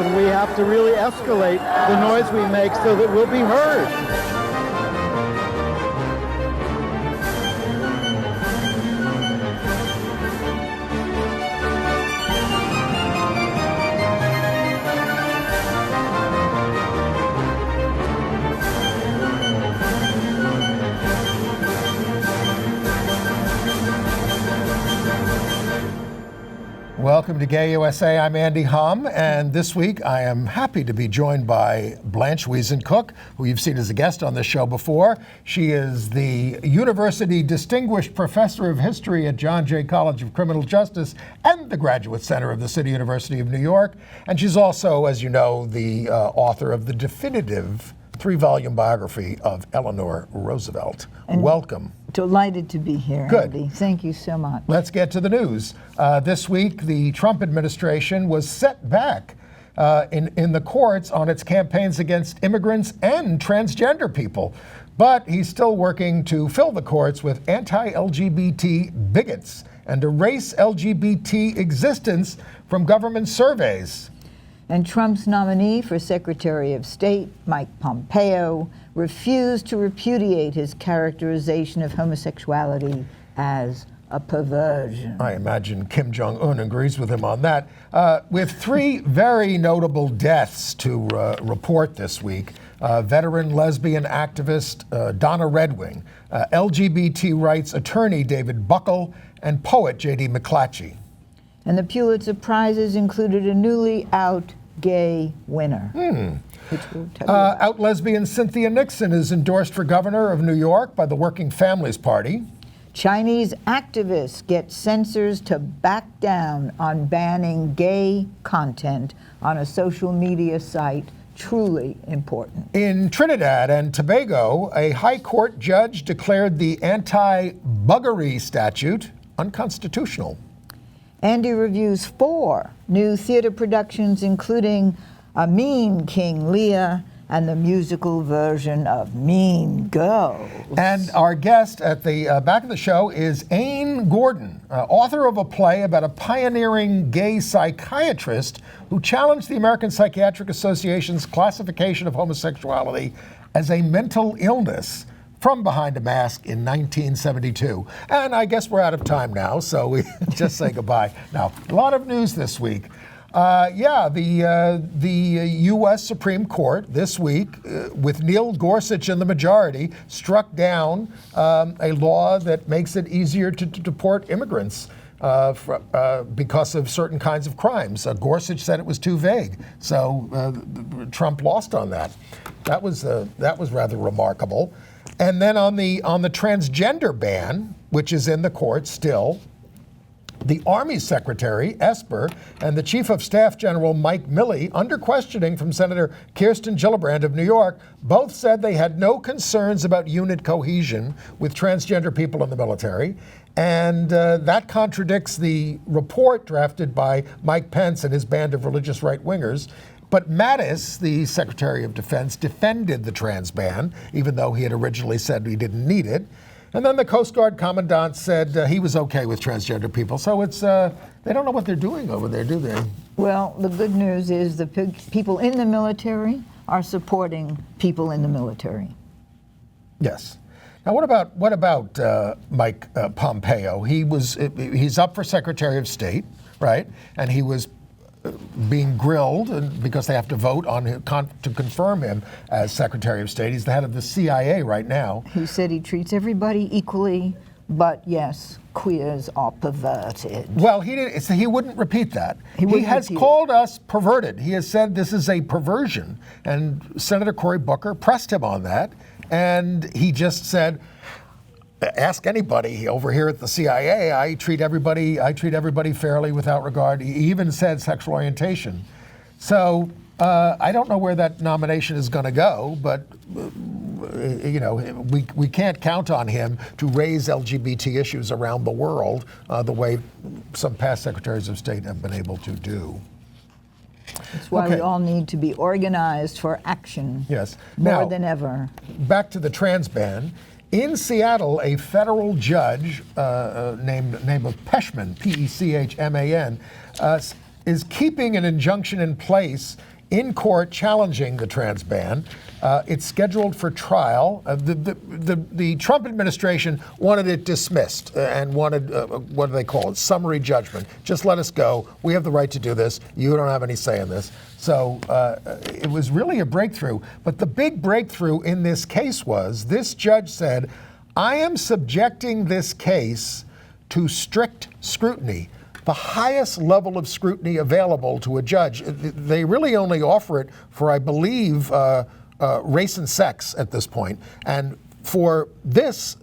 and we have to really escalate the noise we make so that we'll be heard. Welcome to Gay USA. I'm Andy Humm, and this week I am happy to be joined by Blanche Wiesen Cook, who you've seen as a guest on this show before. She is the University Distinguished Professor of History at John Jay College of Criminal Justice and the Graduate Center of the City University of New York. And she's also, as you know, the author of the definitive 3-volume biography of Eleanor Roosevelt. And welcome. Delighted to be here, Good. Andy. Thank you so much. Let's get to the news. This week, the Trump administration was set back in the courts on its campaigns against immigrants and transgender people. But he's still working to fill the courts with anti-LGBT bigots and erase LGBT existence from government surveys. And Trump's nominee for Secretary of State, Mike Pompeo, refused to repudiate his characterization of homosexuality as a perversion. I imagine Kim Jong-un agrees with him on that. With 3 very notable deaths to report this week, veteran lesbian activist Donna Red Wing, LGBT rights attorney David Buckel, and poet J.D. McClatchy. And the Pulitzer Prizes included a newly out gay winner. Which we'll tell you about. Out lesbian Cynthia Nixon is endorsed for governor of New York by the Working Families Party. Chinese activists get censors to back down on banning gay content on a social media site. Truly important. In Trinidad and Tobago, a high court judge declared the anti-buggery statute unconstitutional. Andy reviews 4 new theater productions, including A Mean King Lear and the musical version of Mean Girls. And our guest at the back of the show is Ain Gordon, author of a play about a pioneering gay psychiatrist who challenged the American Psychiatric Association's classification of homosexuality as a mental illness from behind a mask in 1972. And I guess we're out of time now, so we just say goodbye. Now, a lot of news this week. The U.S. Supreme Court this week, with Neil Gorsuch in the majority, struck down a law that makes it easier to deport immigrants because of certain kinds of crimes. Gorsuch said it was too vague, so Trump lost on that. That was rather remarkable. And then on the transgender ban, which is in the court still, the Army Secretary, Esper, and the Chief of Staff General Mike Milley, under questioning from Senator Kirsten Gillibrand of New York, both said they had no concerns about unit cohesion with transgender people in the military. And that contradicts the report drafted by Mike Pence and his band of religious right-wingers. But Mattis, the Secretary of Defense, defended the trans ban, even though he had originally said he didn't need it. And then the Coast Guard Commandant said he was okay with transgender people. So it's they don't know what they're doing over there, do they? Well, the good news is the people in the military are supporting people in the military. Yes. Now, what about Mike Pompeo? He's up for Secretary of State, right? And he was being grilled because they have to vote on him, to confirm him as Secretary of State. He's the head of the CIA right now. He said he treats everybody equally, but yes, queers are perverted. Well, he wouldn't repeat that. He has called us perverted. He has said this is a perversion. And Senator Cory Booker pressed him on that. And he just said, ask anybody over here at the CIA. I treat everybody fairly without regard. He even said sexual orientation. So I don't know where that nomination is going to go, but we can't count on him to raise LGBT issues around the world the way some past secretaries of state have been able to do. That's why we all need to be organized for action. Yes. More than ever. Back to the trans ban. In Seattle, a federal judge named Pechman, P-E-C-H-M-A-N, is keeping an injunction in place in court challenging the trans ban. It's scheduled for trial. The Trump administration wanted it dismissed and wanted, what do they call it, summary judgment. Just let us go. We have the right to do this. You don't have any say in this. So it was really a breakthrough. But the big breakthrough in this case was this judge said, I am subjecting this case to strict scrutiny, the highest level of scrutiny available to a judge. They really only offer it for, I believe, race and sex at this point. And for this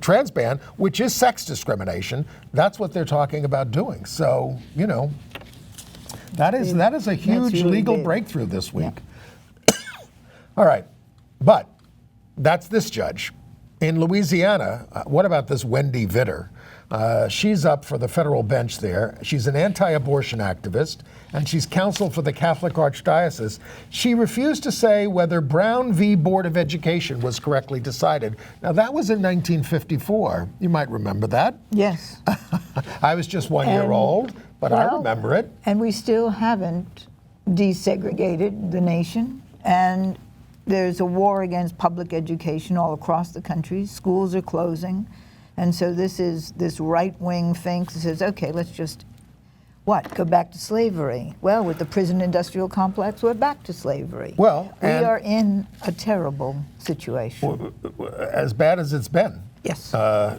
trans ban, which is sex discrimination, that's what they're talking about doing. So, you know, that is a huge really legal breakthrough this week. Yeah. All right, but that's this judge. In Louisiana, what about this Wendy Vitter? She's up for the federal bench there. She's an anti-abortion activist, and she's counsel for the Catholic Archdiocese. She refused to say whether Brown v. Board of Education was correctly decided. Now, that was in 1954. You might remember that. Yes. I was just 1 year old, but I remember it. And we still haven't desegregated the nation, and there's a war against public education all across the country. Schools are closing. And so this right-wing thinks, says, okay, let's just, go back to slavery? Well, with the prison industrial complex, we're back to slavery. Well, we are in a terrible situation. As bad as it's been. Yes. But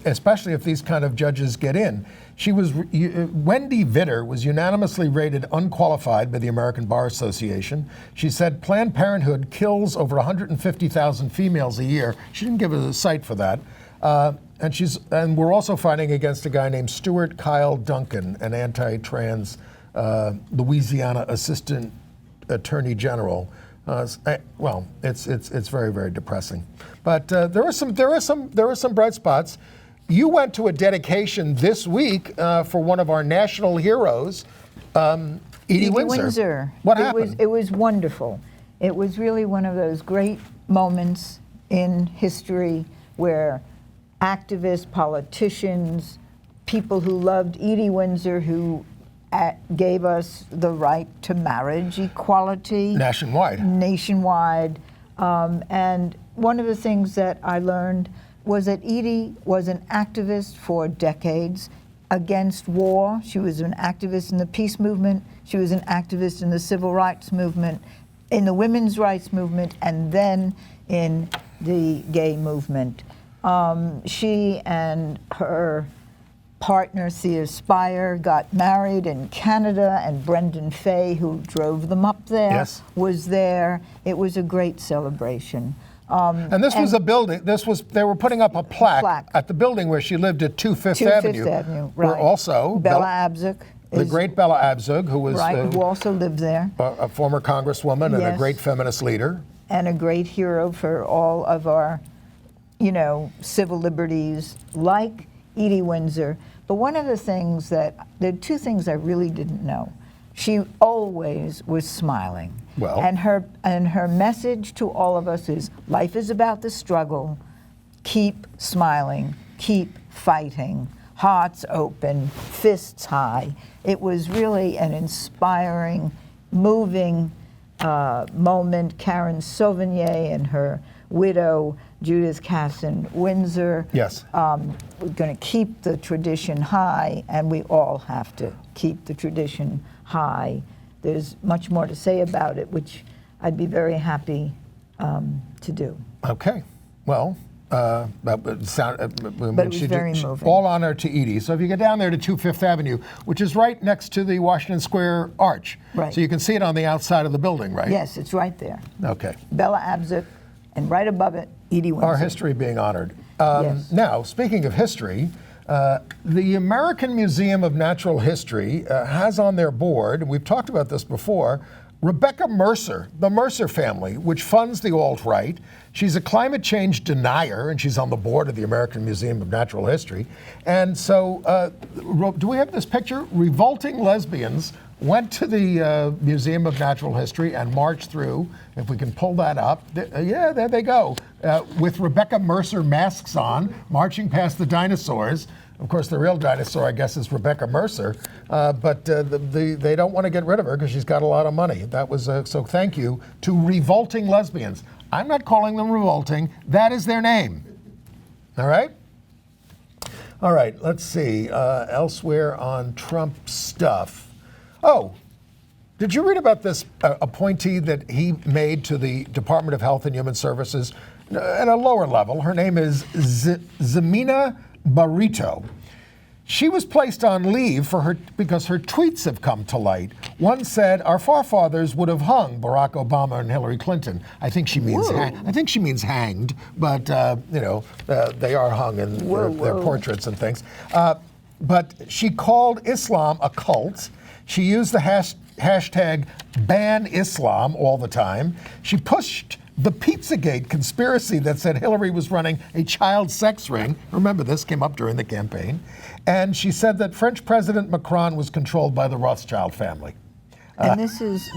especially if these kind of judges get in. Wendy Vitter was unanimously rated unqualified by the American Bar Association. She said Planned Parenthood kills over 150,000 females a year. She didn't give us a cite for that. And we're also fighting against a guy named Stuart Kyle Duncan, an anti-trans Louisiana Assistant Attorney General. It's very, very depressing. But there are some bright spots. You went to a dedication this week for one of our national heroes, Edie Windsor. What happened? It was wonderful. It was really one of those great moments in history where activists, politicians, people who loved Edie Windsor, who gave us the right to marriage equality. Nationwide. And one of the things that I learned was that Edie was an activist for decades against war. She was an activist in the peace movement. She was an activist in the civil rights movement, in the women's rights movement, and then in the gay movement. She and her partner, Thea Spire, got married in Canada, and Brendan Fay, who drove them up there, was there. It was a great celebration. And this was a building. They were putting up a plaque at the building where she lived at 2 Fifth Avenue. Right. Where also Bella Abzug, the great Bella Abzug, who was who also lived there, a former congresswoman and a great feminist leader, and a great hero for all of our, civil liberties, like Edie Windsor. But one of the things there are two things I really didn't know. She always was smiling. Well, and her message to all of us is, life is about the struggle. Keep smiling, keep fighting, hearts open, fists high. It was really an inspiring, moving moment. Karen Sauvigny and her widow, Judith Casson Windsor. Yes. We're going to keep the tradition high, and we all have to keep the tradition high. There's much more to say about it, which I'd be very happy to do. Okay. Well, but it was very moving. All honor to Edie. So if you get down there to 2 Fifth Avenue, which is right next to the Washington Square Arch. Right. So you can see it on the outside of the building, right? Yes, it's right there. Okay. Bella Abzug, and right above it, Edie Windsor. Our history being honored. Yes. Now, speaking of history, the American Museum of Natural History has on their board, and we've talked about this before, Rebecca Mercer, the Mercer family, which funds the alt-right. She's a climate change denier, and she's on the board of the American Museum of Natural History. And so, do we have this picture? Revolting lesbians went to the Museum of Natural History and marched through. If we can pull that up. Yeah, there they go. With Rebecca Mercer masks on, marching past the dinosaurs. Of course, the real dinosaur, I guess, is Rebecca Mercer, but they don't want to get rid of her because she's got a lot of money. That was so. Thank you to revolting lesbians. I'm not calling them revolting. That is their name. All right. All right. Let's see. Elsewhere on Trump stuff. Oh, did you read about this appointee that he made to the Department of Health and Human Services at a lower level? Her name is Zemina Barito. She was placed on leave because her tweets have come to light. One said, "Our forefathers would have hung Barack Obama and Hillary Clinton." I think she means hanged, but they are hung in their portraits and things. But she called Islam a cult. She used the hashtag ban Islam all the time. She pushed the Pizzagate conspiracy that said Hillary was running a child sex ring. Remember, this came up during the campaign. And she said that French President Macron was controlled by the Rothschild family. And this is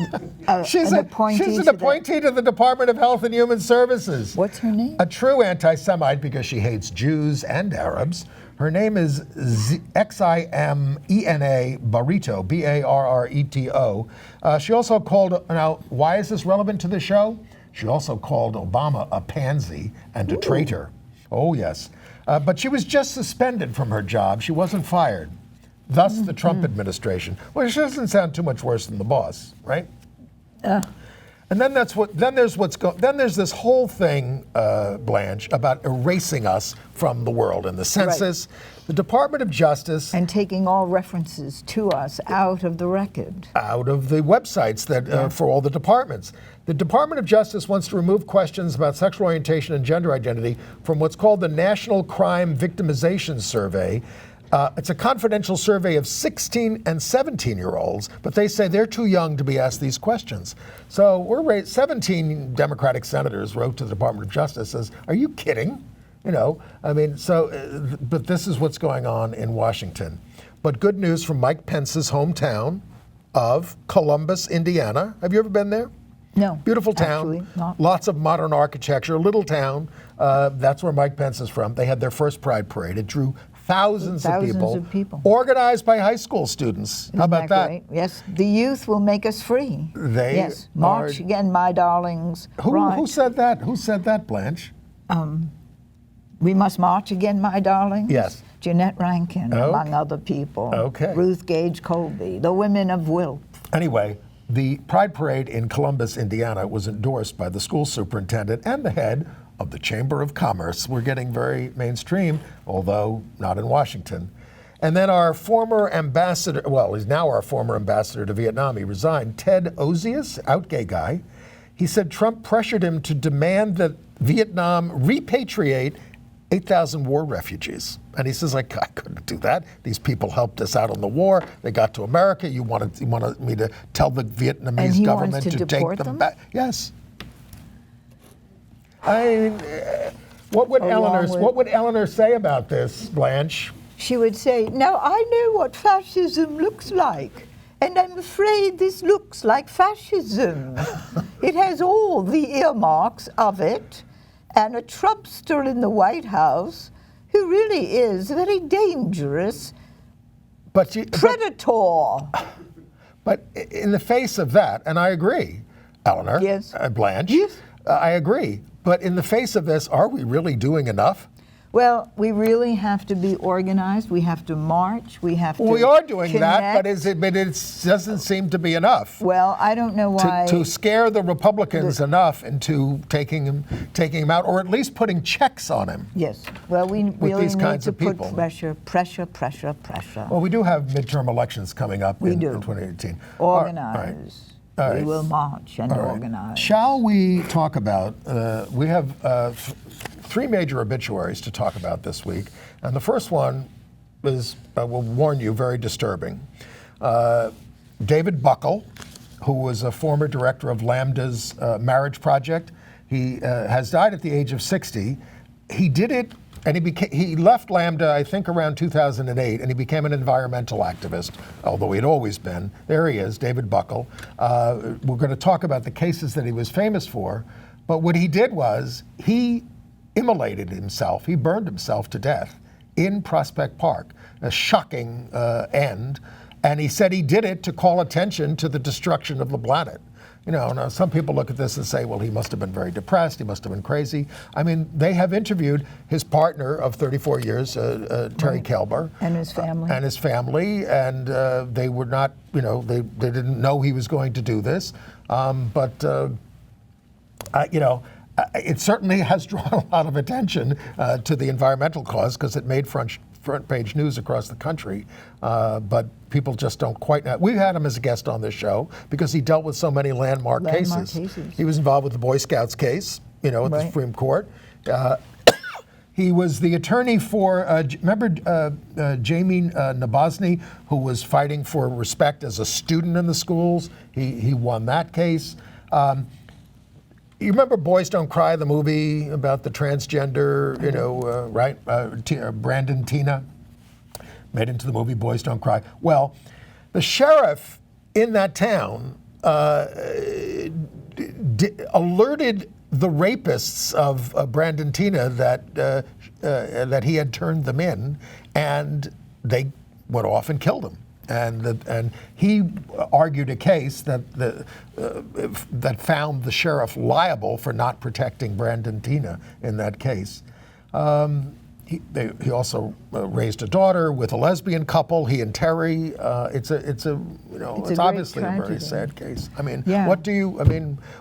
she's an appointee to the Department of Health and Human Services. What's her name? A true anti-Semite because she hates Jews and Arabs. Her name is Ximena Barito, Barreto. She also called, now, why is this relevant to the show? She also called Obama a pansy and a traitor. Oh, yes. But she was just suspended from her job. She wasn't fired. Thus, the Trump administration. Well, it doesn't sound too much worse than the boss, right? And then there's this whole thing, Blanche, about erasing us from the world and the census, the Department of Justice, and taking all references to us out of the record, out of the websites that for all the departments. The Department of Justice wants to remove questions about sexual orientation and gender identity from what's called the National Crime Victimization Survey. It's a confidential survey of 16 and 17-year-olds, but they say they're too young to be asked these questions. So 17 Democratic senators wrote to the Department of Justice, says, "Are you kidding?" But this is what's going on in Washington. But good news from Mike Pence's hometown of Columbus, Indiana. Have you ever been there? No. Beautiful town, actually, not. Lots of modern architecture, little town. That's where Mike Pence is from. They had their first Pride Parade. It drew thousands of people, organized by high school students. How about that? Great? Yes, the youth will make us free. Yes, march again, my darlings. Who said that? Who said that, Blanche? We must march again, my darlings. Yes. Jeanette Rankin, among other people. Okay. Ruth Gage Colby, the women of Wilp. Anyway, the Pride Parade in Columbus, Indiana was endorsed by the school superintendent and the head of the Chamber of Commerce. We're getting very mainstream, although not in Washington. And then our former ambassador, well, he's now our former ambassador to Vietnam, he resigned, Ted Osius, out gay guy. He said Trump pressured him to demand that Vietnam repatriate 8,000 war refugees. And he says, I couldn't do that. These people helped us out in the war. They got to America. You wanted me to tell the Vietnamese government to take them back? Yes. I mean, what would Eleanor say about this, Blanche? She would say, now I know what fascism looks like, and I'm afraid this looks like fascism. It has all the earmarks of it, and a Trumpster in the White House who really is a very dangerous predator. But in the face of that, and I agree, Eleanor, yes. Blanche, yes. I agree. But in the face of this, are we really doing enough? Well, we really have to be organized. We have to march. We have to We are doing connect. that, but it doesn't seem to be enough. Well, I don't know why. To scare the Republicans enough into taking him out, or at least putting checks on him. Yes. Well, we really these need kinds to of put people. pressure. Well, we do have midterm elections coming up in 2018. Organize. All right. We will march and organize. Shall we talk about, we have three major obituaries to talk about this week. And the first one is, I will warn you, very disturbing. David Buckel, who was a former director of Lambda's marriage project. He has died at the age of 60. He did it, and he left Lambda, I think, around 2008, and he became an environmental activist, although he'd always been. There he is, David Buckel. We're going to talk about the cases that he was famous for, but what he did was he immolated himself. He burned himself to death in Prospect Park. A shocking end. And he said he did it to call attention to the destruction of the planet. You know, now some people look at this and say, well, he must have been very depressed. He must have been crazy. I mean, they have interviewed his partner of 34 years, Terry Kelber. And his family. And they were not, you know, they didn't know he was going to do this. You know, it certainly has drawn a lot of attention to the environmental cause because it made front page news across the country, but people just don't quite know. We've had him as a guest on this show because he dealt with so many landmark cases. He was involved with the Boy Scouts case, you know, at the Supreme Court. He was the attorney for, remember Jamie Nabozny, who was fighting for respect as a student in the schools? He won that case. You remember Boys Don't Cry, the movie about the transgender, you know, right? Brandon Tina made into the movie Boys Don't Cry. Well, the sheriff in that town alerted the rapists of Brandon Tina that he had turned them in, and they went off and killed him. And he argued a case that that found the sheriff liable for not protecting Brandon Tina in that case. He also raised a daughter with a lesbian couple. He and Terry. It's obviously a very sad case. I mean,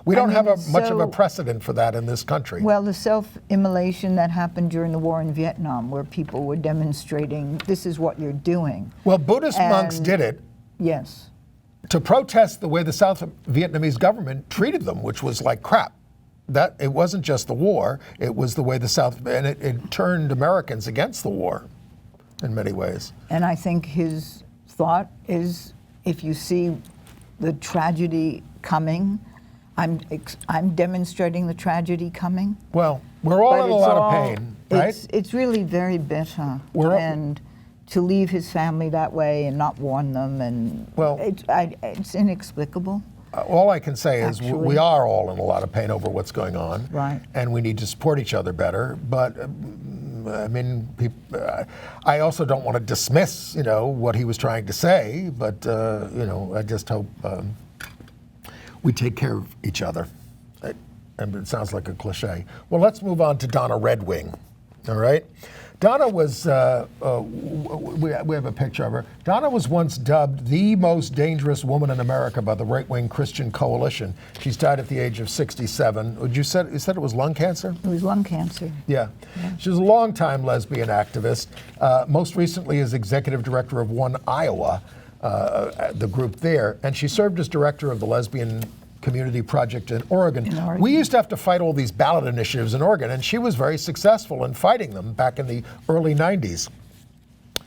we don't have much of a precedent for that in this country. Well, the self-immolation that happened during the war in Vietnam, where people were demonstrating, this is what you're doing. Well, Buddhist monks did it. Yes. To protest the way the South Vietnamese government treated them, which was like crap. That it wasn't just the war; it was the way the South, and it turned Americans against the war, in many ways. And I think his thought is, if you see the tragedy coming, I'm demonstrating the tragedy coming. Well, we're all in a lot of pain, right? It's really very bitter, and to leave his family that way and not warn them, and it's inexplicable. All I can say is we are all in a lot of pain over what's going on, right? And we need to support each other better. But I mean, I also don't want to dismiss, you know, what he was trying to say. But you know, I just hope we take care of each other. And it sounds like a cliche. Well, let's move on to Donna Red Wing. All right. Donna was, we have a picture of her. Donna was once dubbed the most dangerous woman in America by the right-wing Christian coalition. She's died at the age of 67. You said it was lung cancer? It was lung cancer. Yeah. She was a longtime lesbian activist, most recently as executive director of One Iowa, the group there. And she served as director of the Lesbian Community Project in Oregon. We used to have to fight all these ballot initiatives in Oregon, and she was very successful in fighting them back in the early 90s.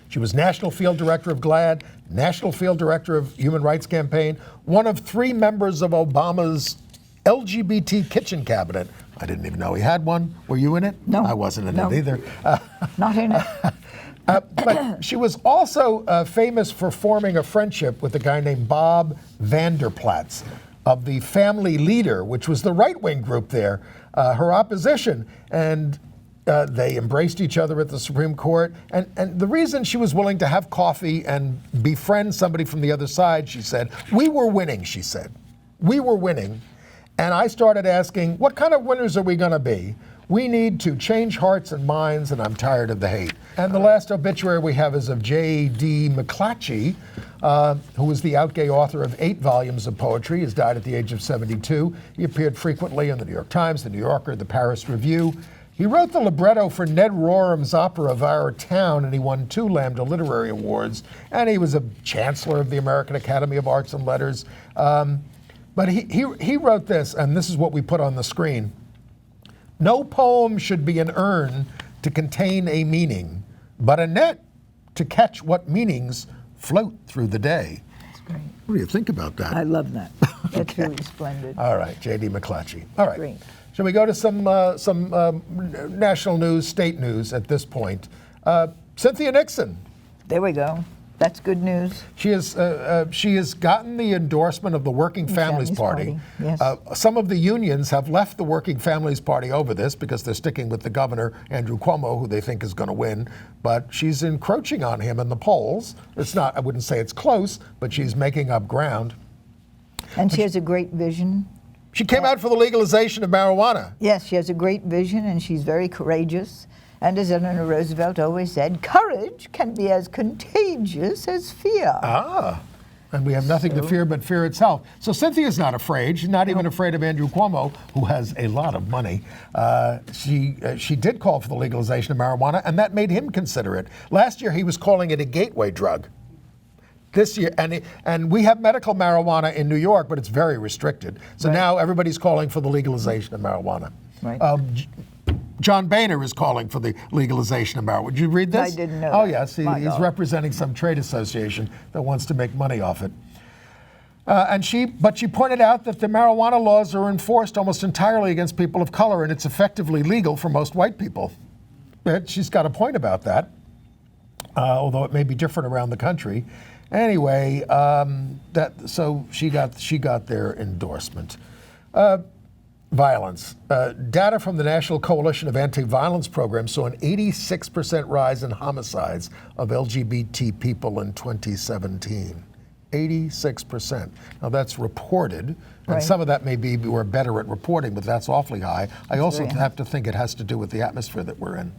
She was National Field Director of GLAAD, National Field Director of Human Rights Campaign, one of 3 members of Obama's LGBT kitchen cabinet. I didn't even know he had one. Were you in it? No. I wasn't in it either. Not in it. But she was also famous for forming a friendship with a guy named Bob Vanderplatz of the Family Leader, which was the right-wing group there, her opposition. And they embraced each other at the Supreme Court. And the reason she was willing to have coffee and befriend somebody from the other side, she said, we were winning, she said. We were winning. And I started asking, what kind of winners are we going to be? We need to change hearts and minds, and I'm tired of the hate. And the last obituary we have is of J.D. McClatchy, who was the out-gay author of 8 volumes of poetry. He's died at the age of 72. He appeared frequently in the New York Times, the New Yorker, the Paris Review. He wrote the libretto for Ned Rorem's opera of Our Town, and he won 2 Lambda Literary Awards. And he was a chancellor of the American Academy of Arts and Letters. But he wrote this, and this is what we put on the screen. No poem should be an urn to contain a meaning, but a net to catch what meanings float through the day. That's great. What do you think about that? I love that. That's really splendid. All right, J.D. McClatchy. All right. Great. Shall we go to some national news, state news at this point? Cynthia Nixon. There we go. That's good news. She has gotten the endorsement of the Working Families Party. Yes. Some of the unions have left the Working Families Party over this because they're sticking with the governor, Andrew Cuomo, who they think is going to win. But she's encroaching on him in the polls. It's not, I wouldn't say it's close, but she's making up ground. And she has a great vision. She came out for the legalization of marijuana. Yes, she has a great vision, and she's very courageous. And as Eleanor Roosevelt always said, courage can be as contagious as fear. And we have nothing to fear but fear itself. So Cynthia's not afraid. She's not even afraid of Andrew Cuomo, who has a lot of money. She did call for the legalization of marijuana, and that made him consider it. Last year, he was calling it a gateway drug. This year, and we have medical marijuana in New York, but it's very restricted. So now everybody's calling for the legalization of marijuana. Right. John Boehner is calling for the legalization of marijuana. Would you read this? I didn't know. Oh, that. yes. He's representing some trade association that wants to make money off it. But she pointed out that the marijuana laws are enforced almost entirely against people of color, and it's effectively legal for most white people. But she's got a point about that, although it may be different around the country. Anyway, so she got their endorsement. Violence. Data from the National Coalition of Anti-Violence Programs saw an 86% rise in homicides of LGBT people in 2017. 86%. Now that's reported, and some of that may be we're better at reporting, but that's awfully high. I also have to think it has to do with the atmosphere that we're in.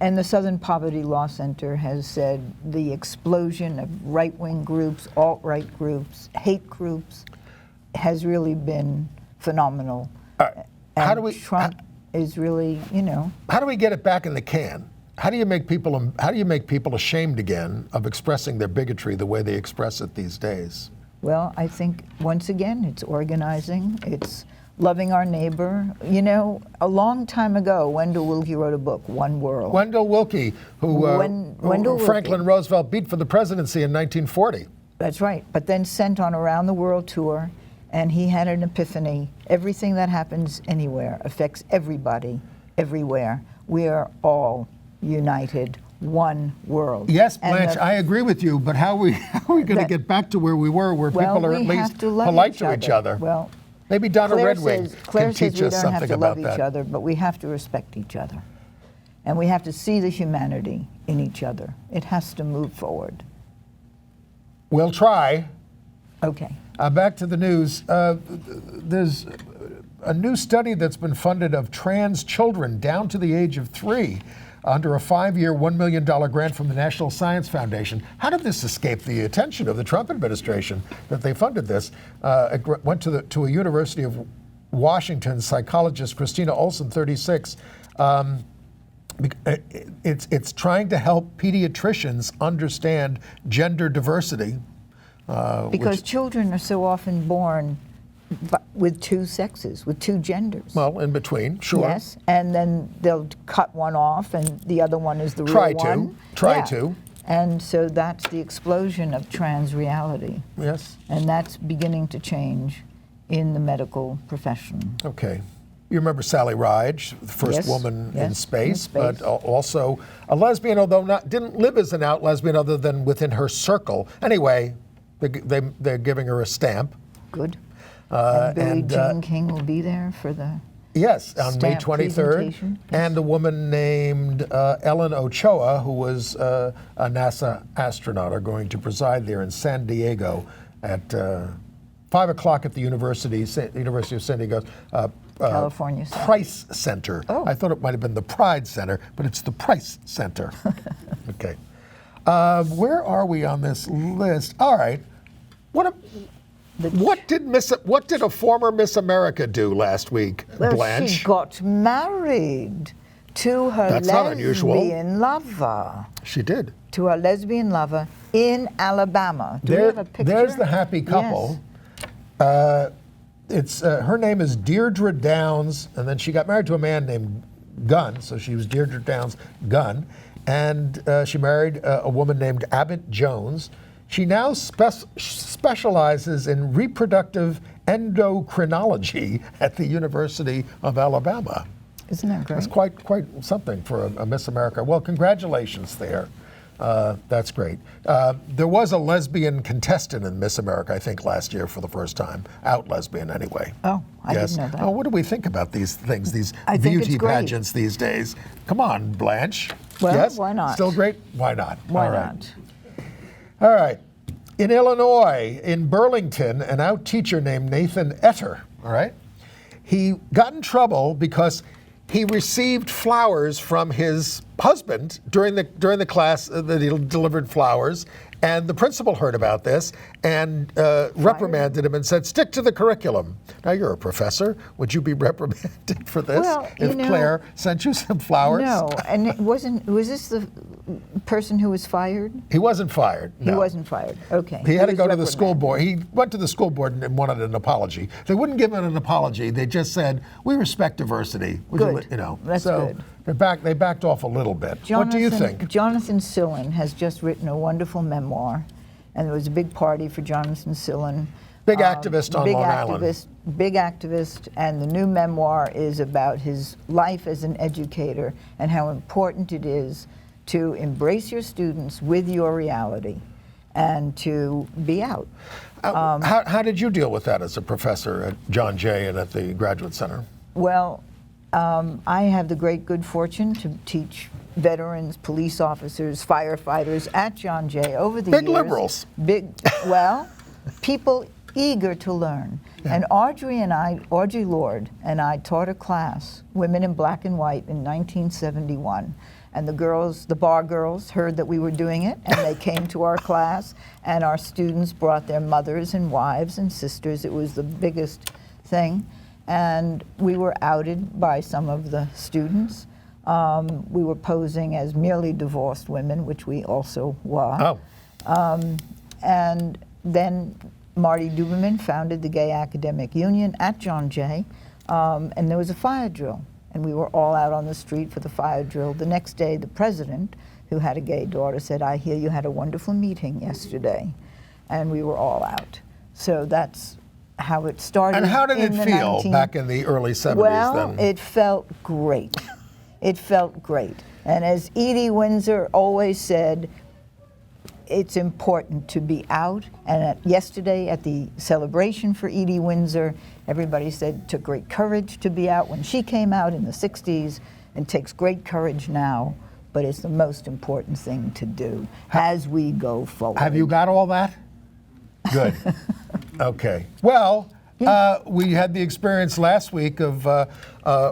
And the Southern Poverty Law Center has said the explosion of right-wing groups, alt-right groups, hate groups has really been phenomenal. How do we? Trump is really, How do we get it back in the can? How do you make people ashamed again of expressing their bigotry the way they express it these days? Well, I think once again it's organizing. It's loving our neighbor. A long time ago, Wendell Willkie wrote a book, One World. Wendell Willkie, who Franklin Roosevelt beat for the presidency in 1940. That's right. But then sent on a round the world tour. And he had an epiphany. Everything that happens anywhere affects everybody, everywhere. We are all united, one world. Yes, Blanche, I agree with you, but how are we going to get back to where we were, where people are at least polite to each other? Well, maybe Donna Red Wing can teach us something about that. Claire says we don't have to love each other, but we have to respect each other. And we have to see the humanity in each other. It has to move forward. We'll try. Okay. Back to the news. There's a new study that's been funded of trans children down to the age of 3 under a 5-year, $1 million grant from the National Science Foundation. How did this escape the attention of the Trump administration that they funded this? It went to a University of Washington psychologist, Christina Olson, 36. It's trying to help pediatricians understand gender diversity. Because children are so often born with two sexes, with two genders. Well, in between, sure. Yes, and then they'll cut one off and the other one is the real one. Try to. And so that's the explosion of trans reality. Yes. And that's beginning to change in the medical profession. Okay. You remember Sally Ride, the first woman in space, but also a lesbian, although didn't live as an out lesbian other than within her circle. Anyway, they're giving her a stamp. Good. And Billie Jean King will be there for the on May 23rd. And a woman named Ellen Ochoa, who was a NASA astronaut, are going to preside there in San Diego at 5 o'clock at the University of San Diego. California Price Center. Oh. I thought it might have been the Pride Center, but it's the Price Center. Okay. Where are we on this list? All right. What did a former Miss America do last week, Blanche? She got married to her lesbian lover. She did. To her lesbian lover in Alabama. Do we have a picture? There's the happy couple. Yes. Her name is Deirdre Downs, and then she got married to a man named Gunn, so she was Deirdre Downs Gunn, and she married a woman named Abbott Jones. She now specializes in reproductive endocrinology at the University of Alabama. Isn't that great? That's quite something for a Miss America. Well, congratulations there. That's great. There was a lesbian contestant in Miss America, I think, last year for the first time. Out lesbian, anyway. Oh, I didn't know that. Oh, what do we think about these things, these I think beauty it's great. pageants these days? Come on, Blanche. Well, yes? why not? Still great? Why not? Why All right. not? All right. In Illinois, in Burlington, an out teacher named Nathan Etter, all right, he got in trouble because he received flowers from his husband during the class that he delivered flowers, and the principal heard about this and reprimanded him and said, "Stick to the curriculum." Now you're a professor. Would you be reprimanded for this if Claire sent you some flowers? No, and was this the person who was fired? He wasn't fired. No. He wasn't fired. Okay. He had to was go to the school reprimanded. board. He went to the school board and wanted an apology. They wouldn't give him an apology. They just said, "We respect diversity." Good. That's so good. They backed off a little bit. What do you think? Jonathan Sillen has just written a wonderful memoir, and there was a big party for Jonathan Sillen. Big activist on Long Island. Big activist, and the new memoir is about his life as an educator and how important it is to embrace your students with your reality and to be out. How did you deal with that as a professor at John Jay and at the Graduate Center? Well, I have the great good fortune to teach veterans, police officers, firefighters at John Jay over the years. Big liberals. Well, people eager to learn. Yeah. And Audrey Lord and I taught a class, Women in Black and White, in 1971. And the bar girls heard that we were doing it, and they came to our class, and our students brought their mothers and wives and sisters. It was the biggest thing. And we were outed by some of the students. We were posing as merely divorced women, which we also were. Oh. And then Marti Duberman founded the Gay Academic Union at John Jay, and there was a fire drill. And we were all out on the street for the fire drill. The next day, the president, who had a gay daughter, said, "I hear you had a wonderful meeting yesterday." And we were all out. So that's how it started. And how did it feel back in the early 70s then? Well, it felt great. It felt great. And as Edie Windsor always said, it's important to be out. And yesterday at the celebration for Edie Windsor, everybody said it took great courage to be out when she came out in the 60s, and takes great courage now, but it's the most important thing to do as we go forward. Have you got all that? Good. Okay. Well, we had the experience last week of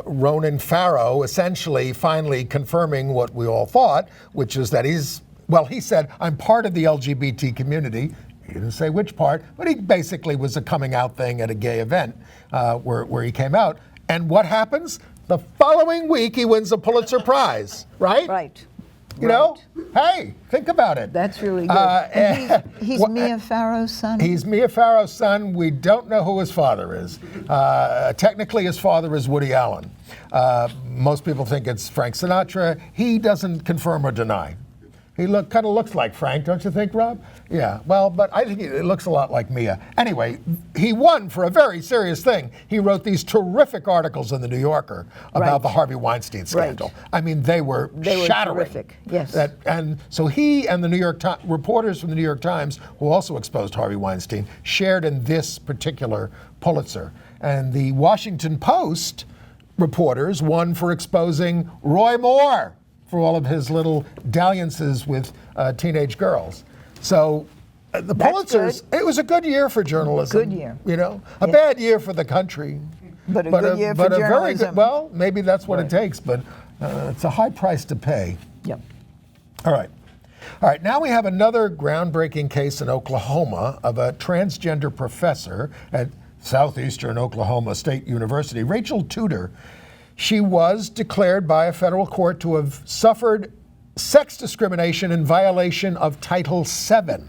Ronan Farrow essentially finally confirming what we all thought, which is that he said, "I'm part of the LGBT community." He didn't say which part, but he basically was a coming out thing at a gay event where he came out. And what happens? The following week, he wins a Pulitzer Prize, right? Right. You know, hey, think about it. That's really good. He's Mia Farrow's son? He's Mia Farrow's son. We don't know who his father is. Technically, his father is Woody Allen. Most people think it's Frank Sinatra. He doesn't confirm or deny. He kind of looks like Frank, don't you think, Rob? Yeah, well, but I think it looks a lot like Mia. Anyway, he won for a very serious thing. He wrote these terrific articles in the New Yorker about the Harvey Weinstein scandal. Right. I mean, they were shattering. Terrific, yes. And so he and the New York Times, reporters from the New York Times, who also exposed Harvey Weinstein, shared in this particular Pulitzer. And the Washington Post reporters won for exposing Roy Moore for all of his little dalliances with teenage girls. So the Pulitzers, it was a good year for journalism. Good year. You know, a bad year for the country. But a good year for journalism. Very good, well, maybe that's what it takes, but it's a high price to pay. Yep. All right, now we have another groundbreaking case in Oklahoma of a transgender professor at Southeastern Oklahoma State University, Rachel Tudor. She was declared by a federal court to have suffered sex discrimination in violation of Title VII.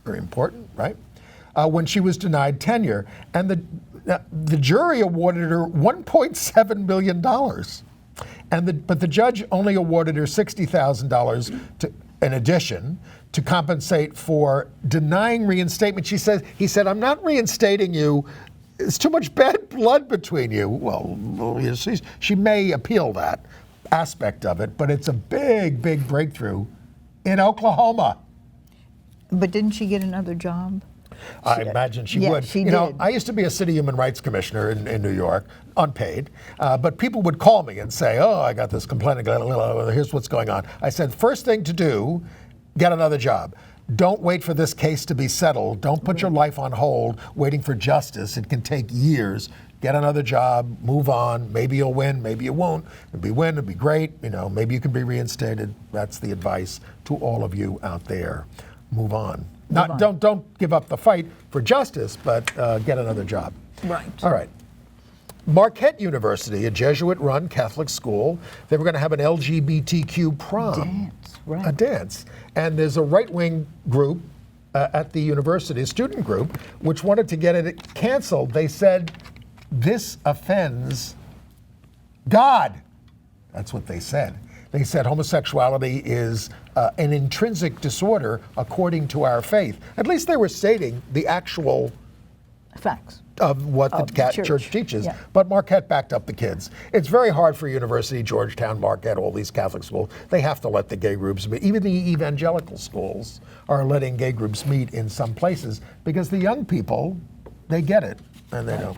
Very important, right? When she was denied tenure. And the jury awarded her $1.7 million. But the judge only awarded her $60,000 in addition to compensate for denying reinstatement. He said, "I'm not reinstating you. It's too much bad blood between you." Well, she may appeal that aspect of it, but it's a big, big breakthrough in Oklahoma. But didn't she get another job? I imagine she would. She know, did. I used to be a city human rights commissioner in New York, unpaid, but people would call me and say, oh, I got this complaint, here's what's going on. I said, first thing to do, get another job. Don't wait for this case to be settled. Don't put your life on hold waiting for justice. It can take years. Get another job, move on. Maybe you'll win, maybe you won't. If you win, it'd be great. Maybe you can be reinstated. That's the advice to all of you out there. Move on. Don't give up the fight for justice, but get another job. Right. All right. Marquette University, a Jesuit-run Catholic school, they were going to have an LGBTQ prom. Dance, right. A dance. And there's a right-wing group at the university, a student group, which wanted to get it canceled. They said, this offends God. That's what they said. They said homosexuality is an intrinsic disorder according to our faith. At least they were stating the actual facts of what the church teaches. Yeah. But Marquette backed up the kids. It's very hard for university, Georgetown, Marquette, all these Catholic schools. They have to let the gay groups meet. Even the evangelical schools are letting gay groups meet in some places because the young people, they get it and they don't,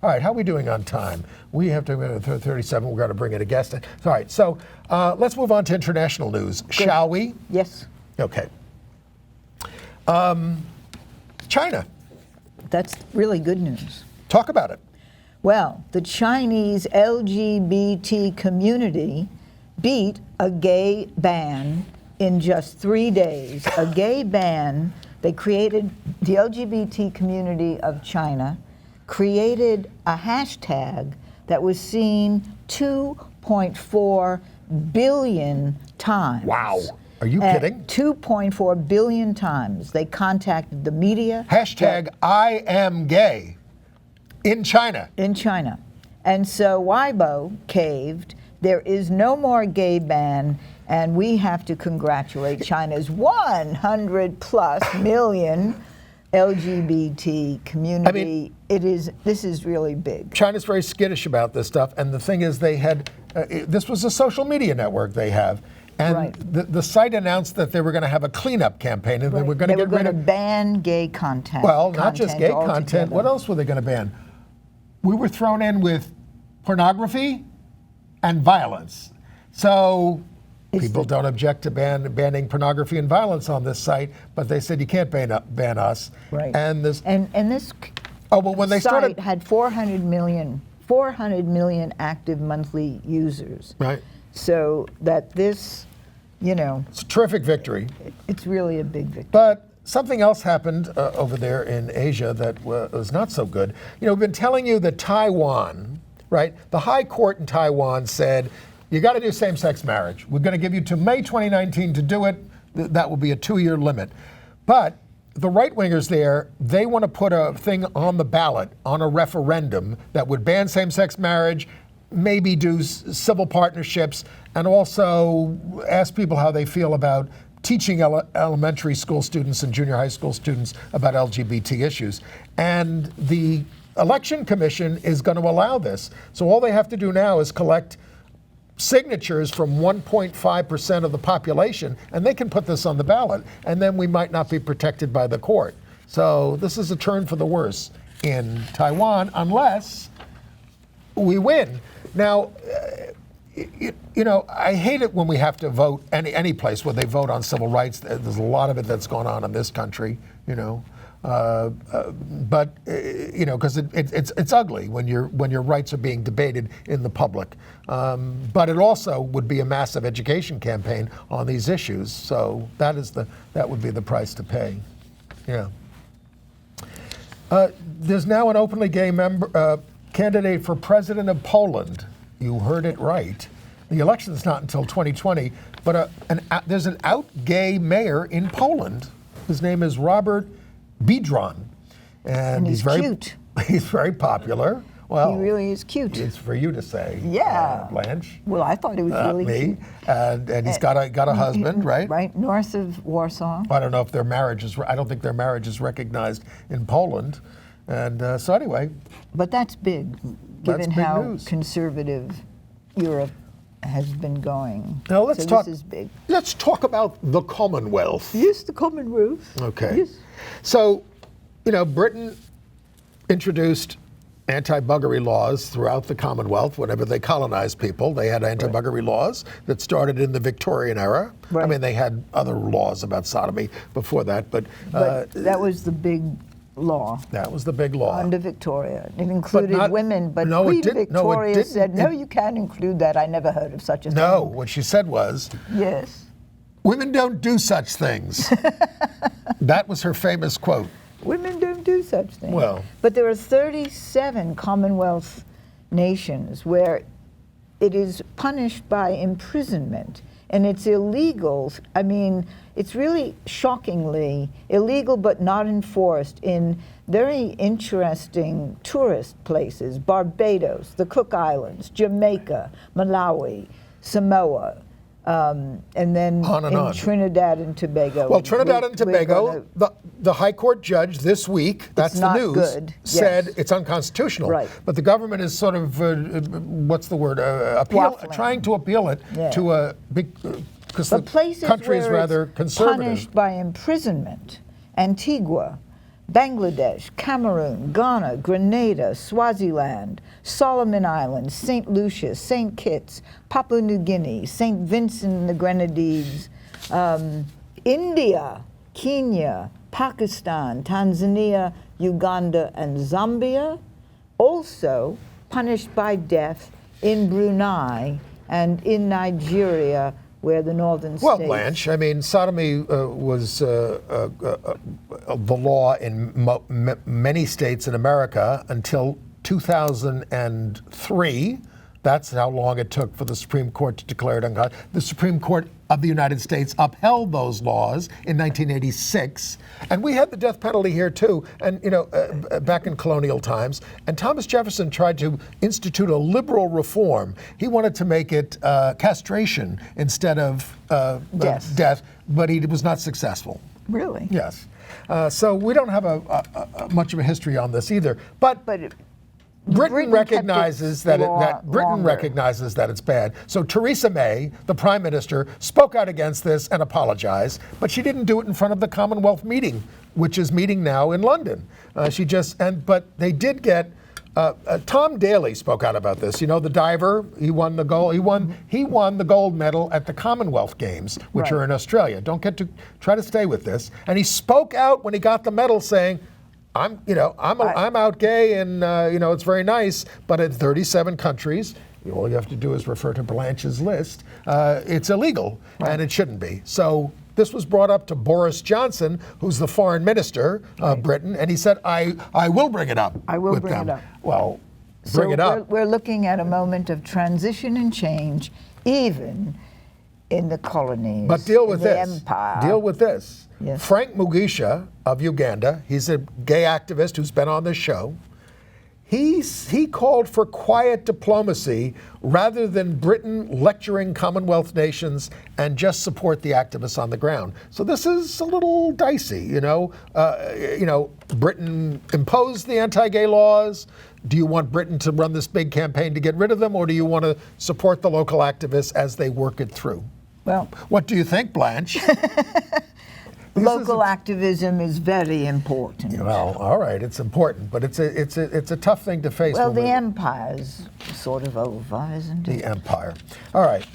All right, how are we doing on time? We have to 37. We're going to bring in a guest. All right, so let's move on to international news, shall we? Yes. Okay. China. That's really good news. Talk about it. Well, the Chinese LGBT community beat a gay ban in just 3 days. A gay ban, they created, the LGBT community of China created a hashtag that was seen 2.4 billion times. Wow. Are you kidding? 2.4 billion times. They contacted the media. Hashtag I am gay in China. In China. And so Weibo caved. There is no more gay ban, and we have to congratulate China's 100 plus million LGBT community. This is really big. China's very skittish about this stuff, and the thing is they had, this was a social media network they have, and the site announced that they were going to have a cleanup campaign, and they were going to get rid of... ban gay content. Well, not just gay content. What else were they going to ban? We were thrown in with pornography and violence. So people don't object to banning pornography and violence on this site, but they said you can't ban us. Right. And this when they site had 400 million active monthly users. Right. So that this, it's a terrific victory. It's really a big victory. But something else happened over there in Asia that was not so good. We've been telling you that Taiwan, right? The High Court in Taiwan said, you got to do same-sex marriage. We're going to give you to May 2019 to do it. That will be a 2-year limit. But the right-wingers there, they want to put a thing on the ballot, on a referendum that would ban same-sex marriage, maybe do civil partnerships, and also ask people how they feel about teaching elementary school students and junior high school students about LGBT issues. And the Election Commission is going to allow this. So all they have to do now is collect signatures from 1.5% of the population, and they can put this on the ballot, and then we might not be protected by the court. So this is a turn for the worse in Taiwan, unless we win. Now, I hate it when we have to vote any place where they vote on civil rights. There's a lot of it that's going on in this country, but because it's ugly when your rights are being debated in the public. But it also would be a massive education campaign on these issues. So that would be the price to pay. Yeah. There's now an openly gay candidate for president of Poland. You heard it right. The election's not until 2020, but there's an out gay mayor in Poland. His name is Robert Biedron, and he's very cute. He's very popular. Well, he really is cute. It's for you to say, Blanche. Well, I thought he was really cute. And he's got a husband, right? Right, north of Warsaw. I don't know if their marriage is. I don't think their marriage is recognized in Poland, and so anyway. But that's big, given how conservative Europe has been going. Now let's so talk. This is big. Let's talk about the Commonwealth. Yes, the Commonwealth. Okay. Yes. So, Britain introduced anti-buggery laws throughout the Commonwealth. Whenever they colonized people, they had anti-buggery laws that started in the Victorian era. Right. I mean, they had other laws about sodomy before that, but that was the big law. That was the big law. Under Victoria. It included women, but Queen Victoria said, no, you can't include that. I never heard of such a thing. No, what she said was, yes, women don't do such things. That was her famous quote. Women don't do such things. Well. But there are 37 Commonwealth nations where it is punished by imprisonment. And it's illegal. I mean, it's really shockingly illegal but not enforced in very interesting tourist places. Barbados, the Cook Islands, Jamaica, Malawi, Samoa, and then on and in on. Trinidad and Tobago. Well, Trinidad and Tobago, the High Court judge this week, that's the news, said it's unconstitutional. Right. But the government is sort of, what's the word, trying to appeal it to a big, because the country is rather conservative. Punished by imprisonment, Antigua, Bangladesh, Cameroon, Ghana, Grenada, Swaziland, Solomon Islands, St. Lucia, St. Kitts, Papua New Guinea, St. Vincent and the Grenadines, India, Kenya, Pakistan, Tanzania, Uganda, and Zambia. Also punished by death in Brunei and in Nigeria, where the northern states... Well, Blanche, I mean, sodomy was the law in many states in America until 2003. That's how long it took for the Supreme Court to declare it unconstitutional. The Supreme Court of the United States upheld those laws in 1986. And we had the death penalty here too, and back in colonial times. And Thomas Jefferson tried to institute a liberal reform. He wanted to make it castration instead of death, but he was not successful. Really? Yes. So we don't have much of a history on this either. But Britain recognizes that recognizes that it's bad. So Theresa May, the Prime Minister, spoke out against this and apologized, but she didn't do it in front of the Commonwealth meeting, which is meeting now in London. But they did get. Tom Daley spoke out about this. The diver, he won the gold. He won the gold medal at the Commonwealth Games, which are in Australia. Try to stay with this. And he spoke out when he got the medal, saying, I'm out gay, and it's very nice, but in 37 countries, all you have to do is refer to Blanche's list. It's illegal, and it shouldn't be. So this was brought up to Boris Johnson, who's the foreign minister of Britain, and he said, I will bring it up. I will bring it up. Well, bring it up. We're looking at a moment of transition and change, even in the colonies. But deal with the this. empire. Deal with this. Yes. Frank Mugisha of Uganda, he's a gay activist who's been on this show. He called for quiet diplomacy rather than Britain lecturing Commonwealth nations and just support the activists on the ground. So this is a little dicey, Britain imposed the anti-gay laws. Do you want Britain to run this big campaign to get rid of them, or do you want to support the local activists as they work it through? Well, what do you think, Blanche? Local activism is very important. Well, all right, it's important, but it's a tough thing to face. Well, the empire's sort of over, isn't it? The empire. All right.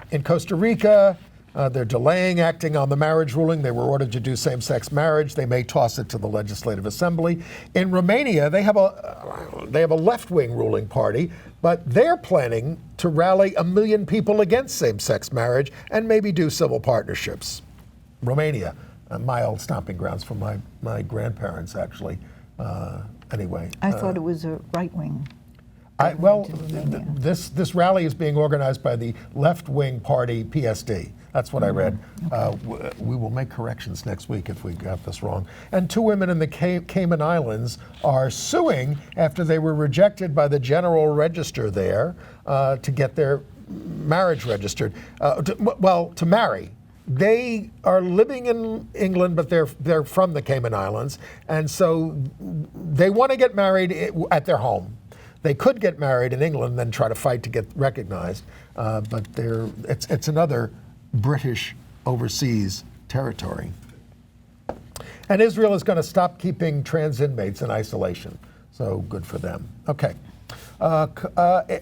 In Costa Rica, they're delaying acting on the marriage ruling. They were ordered to do same-sex marriage. They may toss it to the Legislative Assembly. In Romania, they have a left-wing ruling party, but they're planning to rally 1 million people against same-sex marriage and maybe do civil partnerships. Romania, my old stomping grounds for my grandparents, actually. Anyway. I thought it was a right-wing. This rally is being organized by the left-wing party PSD. That's what I read. We will make corrections next week if we got this wrong. And 2 women in the Cayman Islands are suing after they were rejected by the General Register there to get their marriage registered, to marry. They are living in England, but they're from the Cayman Islands, and so they want to get married at their home. They could get married in England and then try to fight to get recognized, but it's another British overseas territory. And Israel is going to stop keeping trans inmates in isolation, so good for them. Okay,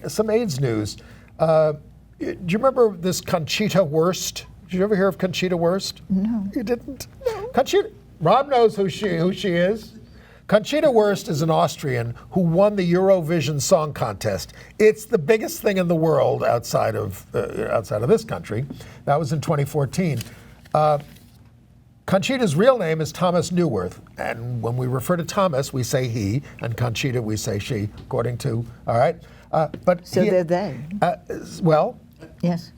some AIDS news. Do you remember this Conchita Wurst? Did you ever hear of Conchita Wurst? No. You didn't? No. Conchita. Rob knows who she is. Conchita Wurst is an Austrian who won the Eurovision Song Contest. It's the biggest thing in the world outside of this country. That was in 2014. Conchita's real name is Thomas Neuwirth, and when we refer to Thomas, we say he, and Conchita, we say she, according to, all right? So they're they. Well, yes.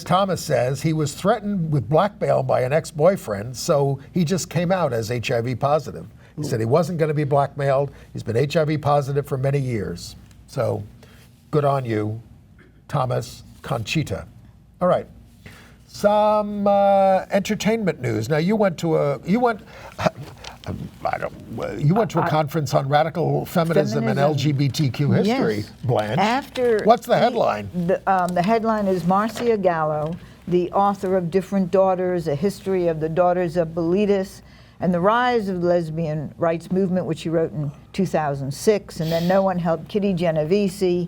Thomas says, he was threatened with blackmail by an ex-boyfriend, so he just came out as HIV positive. He said he wasn't going to be blackmailed. He's been HIV positive for many years. So good on you, Thomas, Conchita. All right. Some entertainment news. Now you went to a conference on radical feminism and LGBTQ history, yes. Blanche. What's the headline? The headline is Marcia Gallo, the author of Different Daughters, A History of the Daughters of Bilitis, and the Rise of the Lesbian Rights Movement, which she wrote in 2006, and then No One Helped Kitty Genovese,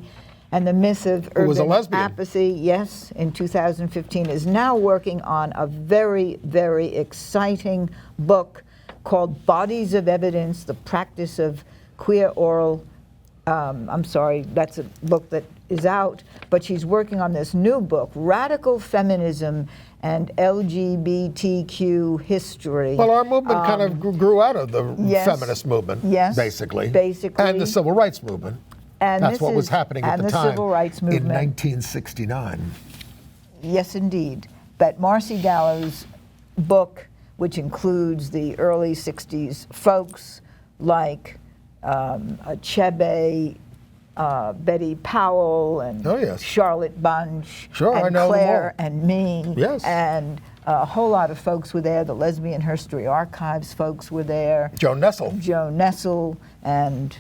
and the Myth of Urban Apathy, yes, in 2015, is now working on a very, very exciting book called Bodies of Evidence, The Practice of Queer Oral, that's a book that is out, but she's working on this new book, Radical Feminism and LGBTQ History. Well, our movement kind of grew out of the feminist movement, basically. And the civil rights movement. And that's what was happening at the time civil rights movement. In 1969. Yes, indeed. But Marcia Gallo's book, which includes the early 60s folks like Chebe, Betty Powell, and Charlotte Bunch, and Claire and me, and a whole lot of folks were there. The Lesbian History Archives folks were there. Joan Nessel, and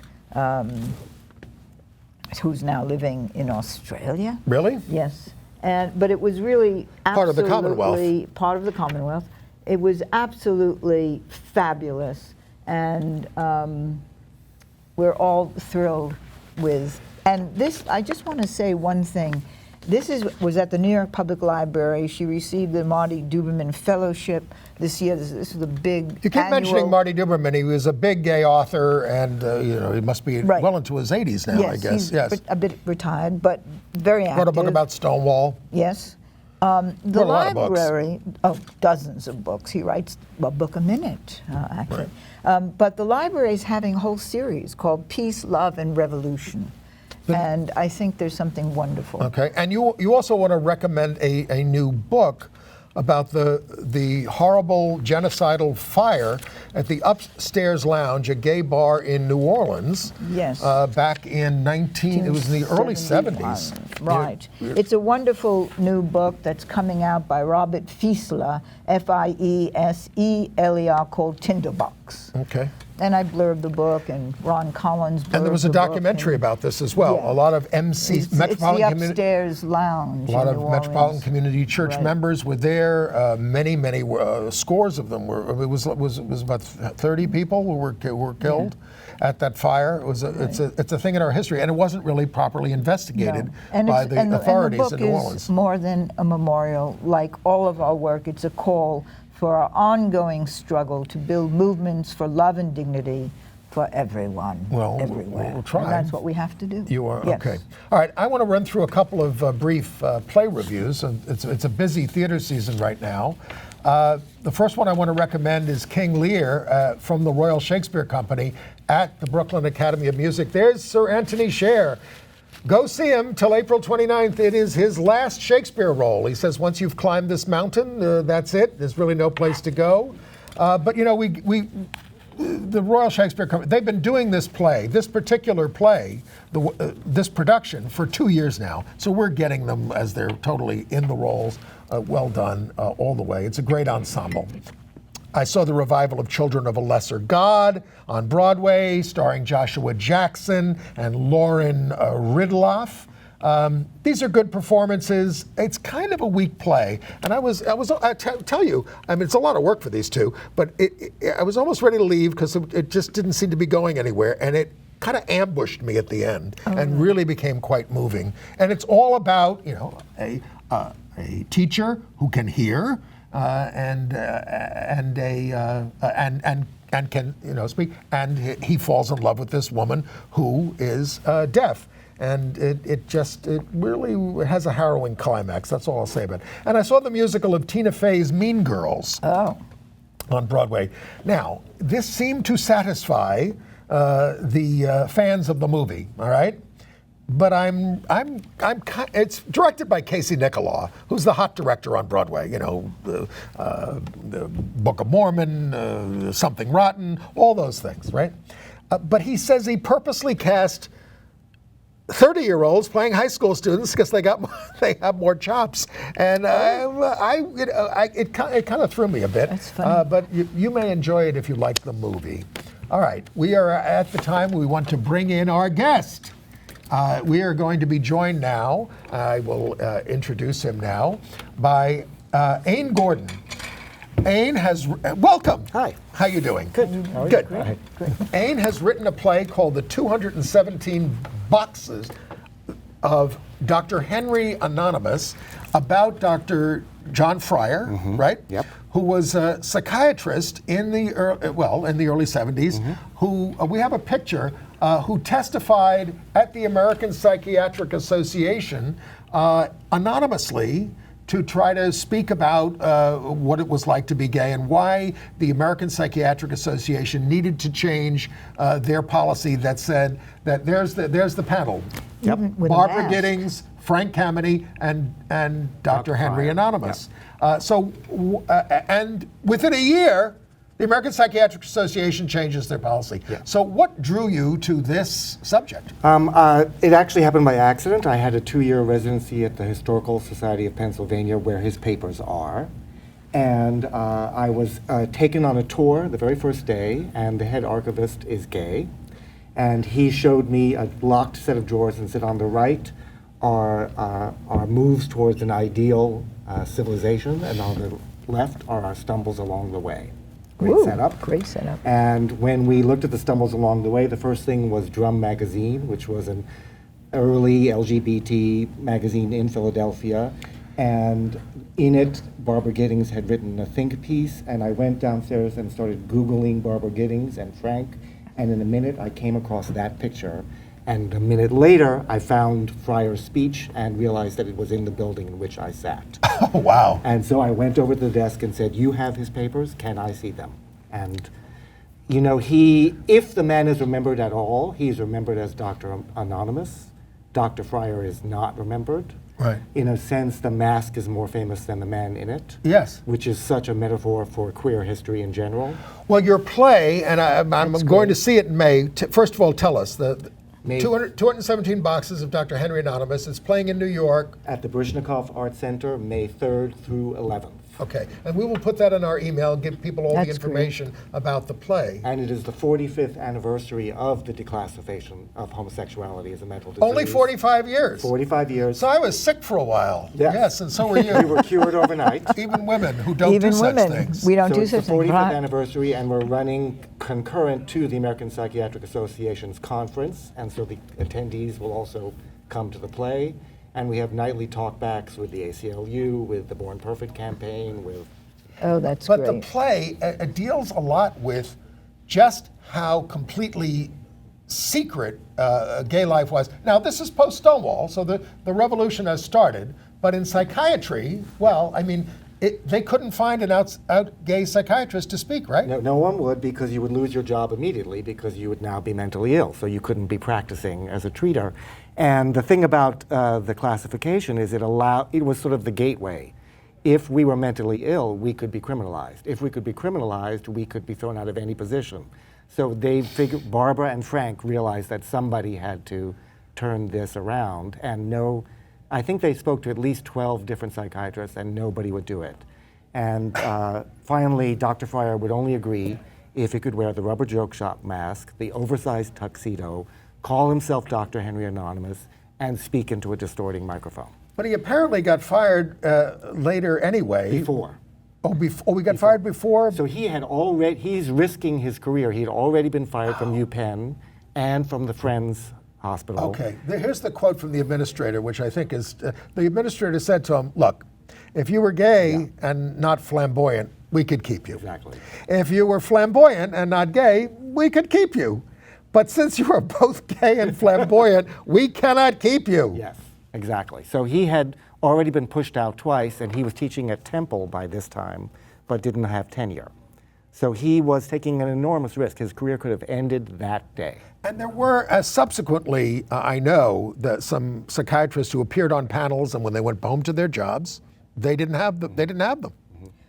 who's now living in Australia. Really? Yes. But it was really part of the Commonwealth. It was absolutely fabulous, and we're all thrilled with. And this, I just want to say one thing. This was at the New York Public Library. She received the Marti Duberman Fellowship this year. This is the big You keep mentioning Marti Duberman. He was a big gay author, and he must be well into his 80s now, I guess. He's a bit retired, but very active. Wrote a book about Stonewall. Yes. The library, dozens of books. He writes a book a minute, actually. Right. But the library is having a whole series called Peace, Love, and Revolution. And I think there's something wonderful. Okay, and you also want to recommend a new book about the horrible genocidal fire at the Upstairs Lounge, a gay bar in New Orleans. Yes. Back in it was in the early 70s. Right. It's a wonderful new book that's coming out by Robert Fiesler, Fiesler, called Tinderbox. Okay. And I blurbed the book, and Ron Collins blurbed And there was a documentary about this as well. A lot of Metropolitan it's the Upstairs Lounge. A lot of Metropolitan Community Church members were there. Many scores of them were. It was about 30 people who were killed at that fire. It's a thing in our history, and it wasn't really properly investigated by the authorities in New Orleans. Is more than a memorial. Like all of our work, it's a call for our ongoing struggle to build movements for love and dignity for everyone, everywhere. We'll try. And that's what we have to do. You are? Yes. Okay. All right, I want to run through a couple of brief play reviews. It's a busy theater season right now. The first one I want to recommend is King Lear from the Royal Shakespeare Company at the Brooklyn Academy of Music. There's Sir Anthony Sher. Go see him till April 29th. It is his last Shakespeare role. He says once you've climbed this mountain, that's it. There's really no place to go. But you know, the Royal Shakespeare Company, they've been doing this particular play, this production for 2 years now. So we're getting them as they're totally in the roles. Well done all the way. It's a great ensemble. I saw the revival of Children of a Lesser God on Broadway, starring Joshua Jackson and Lauren Ridloff. These are good performances. It's kind of a weak play, and I tell you, I mean, it's a lot of work for these two, but I was almost ready to leave because it just didn't seem to be going anywhere, and it kind of ambushed me at the end and really became quite moving. And it's all about, you know, a teacher who can hear and can, you know, speak, and he falls in love with this woman who is deaf. And it really has a harrowing climax. That's all I'll say about it. And I saw the musical of Tina Fey's Mean Girls on Broadway. Now, this seemed to satisfy the fans of the movie. All right, but it's directed by Casey Nicholaw, who's the hot director on Broadway. You know, the Book of Mormon, Something Rotten, all those things, right? But he says he purposely cast 30-year-olds playing high school students because they have more chops, and it kind of threw me a bit. That's funny. But you may enjoy it if you like the movie. All right, we are at the time we want to bring in our guest. We are going to be joined now. I will introduce him now by Ain Gordon. Ain has welcome. Hi. How you doing? Good. How are you? Good. Great. Ain has written a play called The 217 Boxes of Dr. Henry Anonymous about Dr. John Fryer, right? Yep. Who was a psychiatrist in the early 70s, who we have a picture, who testified at the American Psychiatric Association anonymously to try to speak about what it was like to be gay and why the American Psychiatric Association needed to change their policy that said that there's the panel. Yep. With a Barbara mask. Giddings, Frank Kameny, and Dr. Henry Fryer. Anonymous. And within a year, the American Psychiatric Association changes their policy. Yeah. So what drew you to this subject? It actually happened by accident. I had a 2-year residency at the Historical Society of Pennsylvania where his papers are. And I was taken on a tour the very first day, and the head archivist is gay. And he showed me a locked set of drawers and said, on the right are moves towards an ideal civilization, and on the left are our stumbles along the way. Great setup. Great setup. And when we looked at the stumbles along the way, the first thing was Drum Magazine, which was an early LGBT magazine in Philadelphia. And in it, Barbara Giddings had written a think piece, and I went downstairs and started Googling Barbara Giddings and Frank, and in a minute I came across that picture. And a minute later, I found Fryer's speech and realized that it was in the building in which I sat. Oh, wow. And so I went over to the desk and said, you have his papers, can I see them? And, you know, if the man is remembered at all, he's remembered as Dr. Anonymous. Dr. Fryer is not remembered. Right. In a sense, the mask is more famous than the man in it. Yes. Which is such a metaphor for queer history in general. Well, your play, and I'm going to see it in May. First of all, tell us, the May 217 Boxes of Dr. Henry Anonymous. It's playing in New York. At the Baryshnikov Art Center, May 3rd through 11th. Okay, and we will put that in our email, give people all the That's information about the play. And it is the 45th anniversary of the declassification of homosexuality as a mental disease. Only 45 years. 45 years. So I was sick for a while. Yes. Yes, and so were you. We were cured overnight. Even women who don't Even do women. such things. We don't So do it's the such things. 45th Right. anniversary, and we're running concurrent to the American Psychiatric Association's conference, and so the attendees will also come to the play. And we have nightly talkbacks with the ACLU, with the Born Perfect campaign, with... Oh, that's But great. the play deals a lot with just how completely secret gay life was. Now, this is post-Stonewall, so the revolution has started. But in psychiatry, well, I mean, they couldn't find an out gay psychiatrist to speak, right? No one would, because you would lose your job immediately because you would now be mentally ill, so you couldn't be practicing as a treater. And the thing about the classification is it was sort of the gateway. If we were mentally ill, we could be criminalized. If we could be criminalized, we could be thrown out of any position. So they figured, Barbara and Frank realized that somebody had to turn this around, and I think they spoke to at least 12 different psychiatrists, and nobody would do it. And finally, Dr. Fryer would only agree if he could wear the rubber joke shop mask, the oversized tuxedo, call himself Dr. Henry Anonymous, and speak into a distorting microphone. But he apparently got fired later anyway. Before. We got fired before? So he's risking his career. He had already been fired from UPenn and from the Friends Hospital. Okay, here's the quote from the administrator, which I think is, the administrator said to him, look, if you were gay and not flamboyant, we could keep you. Exactly. If you were flamboyant and not gay, we could keep you. But since you are both gay and flamboyant, we cannot keep you. Yes, exactly. So he had already been pushed out twice, and he was teaching at Temple by this time, but didn't have tenure. So he was taking an enormous risk. His career could have ended that day. And there were, subsequently, I know, some psychiatrists who appeared on panels, and when they went home to their jobs, they didn't have them.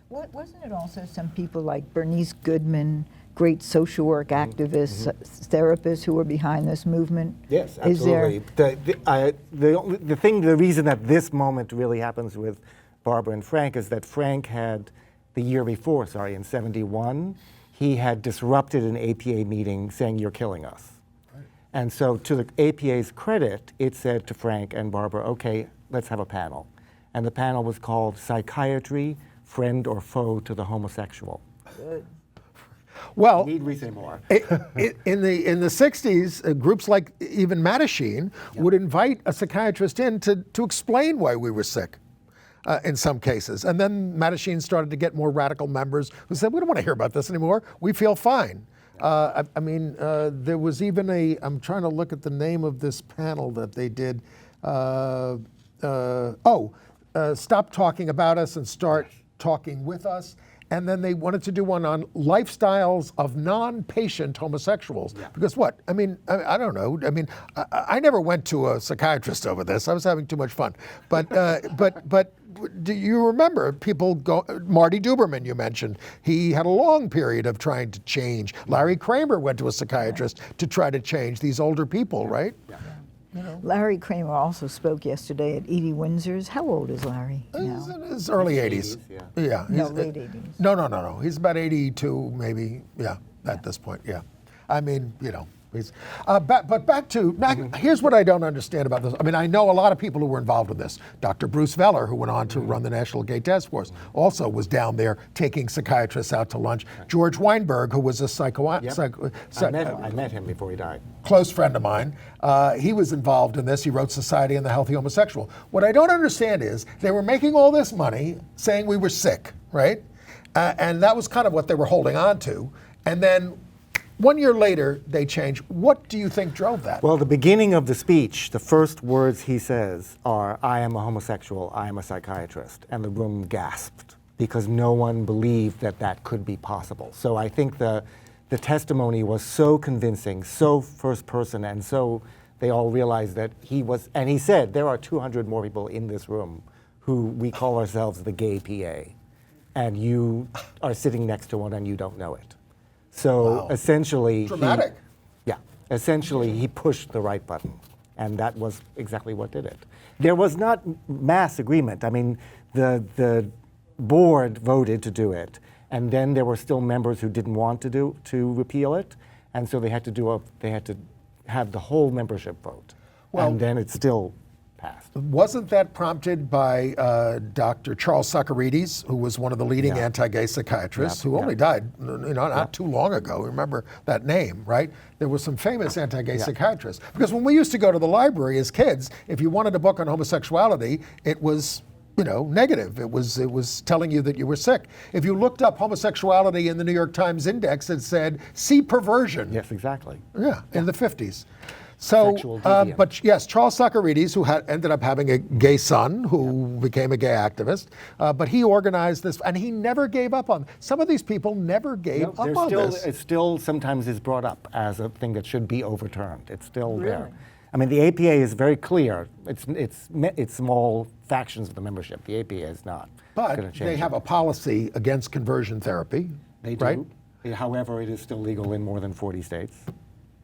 Wasn't it also some people like Bernice Goodman, great social work activists, therapists who were behind this movement? Yes, absolutely. The reason that this moment really happens with Barbara and Frank is that Frank had, the year before, in 71, he had disrupted an APA meeting saying, "You're killing us." Right. And so to the APA's credit, it said to Frank and Barbara, okay, let's have a panel. And the panel was called Psychiatry, Friend or Foe to the Homosexual. Good. Well, need we say more? in the 60s, groups like even Mattachine would invite a psychiatrist in to explain why we were sick. In some cases. And then Mattachine started to get more radical members who said, we don't want to hear about this anymore. We feel fine. There was even I'm trying to look at the name of this panel that they did. Stop talking about us and start talking with us. And then they wanted to do one on lifestyles of non-patient homosexuals. Yeah. Because what? I don't know. I never went to a psychiatrist over this. I was having too much fun. But do you remember people Marti Duberman, you mentioned, he had a long period of trying to change. Larry Kramer went to a psychiatrist to try to change these older people, right? Yeah. You know. Larry Kramer also spoke yesterday at Edie Windsor's. How old is Larry now? He's in his early 80s. Yeah. Late 80s. No. He's about 82, maybe. Yeah, at this point. Yeah. But back, here's what I don't understand about this. I know a lot of people who were involved with this. Dr. Bruce Veller, who went on to run the National Gay Task Force, also was down there taking psychiatrists out to lunch. George Weinberg, who was a psychoanalyst. I met him before he died. Close friend of mine. He was involved in this. He wrote Society and the Healthy Homosexual. What I don't understand is they were making all this money saying we were sick, right? And that was kind of what they were holding on to. And then 1 year later, they changed. What do you think drove that? Well, the beginning of the speech, the first words he says are, "I am a homosexual, I am a psychiatrist." And the room gasped because no one believed that that could be possible. So I think the testimony was so convincing, so first person, and so they all realized that he was, and he said, there are 200 more people in this room who we call ourselves the gay PA. And you are sitting next to one and you don't know it. So essentially, dramatic. Essentially he pushed the right button, and that was exactly what did it. There was not mass agreement. The board voted to do it, and then there were still members who didn't want to repeal it, and so they had to have the whole membership vote, and then it still passed. Wasn't that prompted by Dr. Charles Socarides, who was one of the leading anti-gay psychiatrists, who only died not too long ago? Remember that name, right? There were some famous anti-gay psychiatrists. Because when we used to go to the library as kids, if you wanted a book on homosexuality, it was negative. It was telling you that you were sick. If you looked up homosexuality in the New York Times Index, it said, "See perversion." Yes, exactly. Yeah, in the 50s. So, but yes, Charles Socarides, who ended up having a gay son who became a gay activist, but he organized this, and he never gave up on. Some of these people never gave up on this. It still sometimes is brought up as a thing that should be overturned. It's still there. The APA is very clear. It's small factions of the membership. The APA is not. But they have a policy against conversion therapy. They do. Right? However, it is still legal in more than 40 states.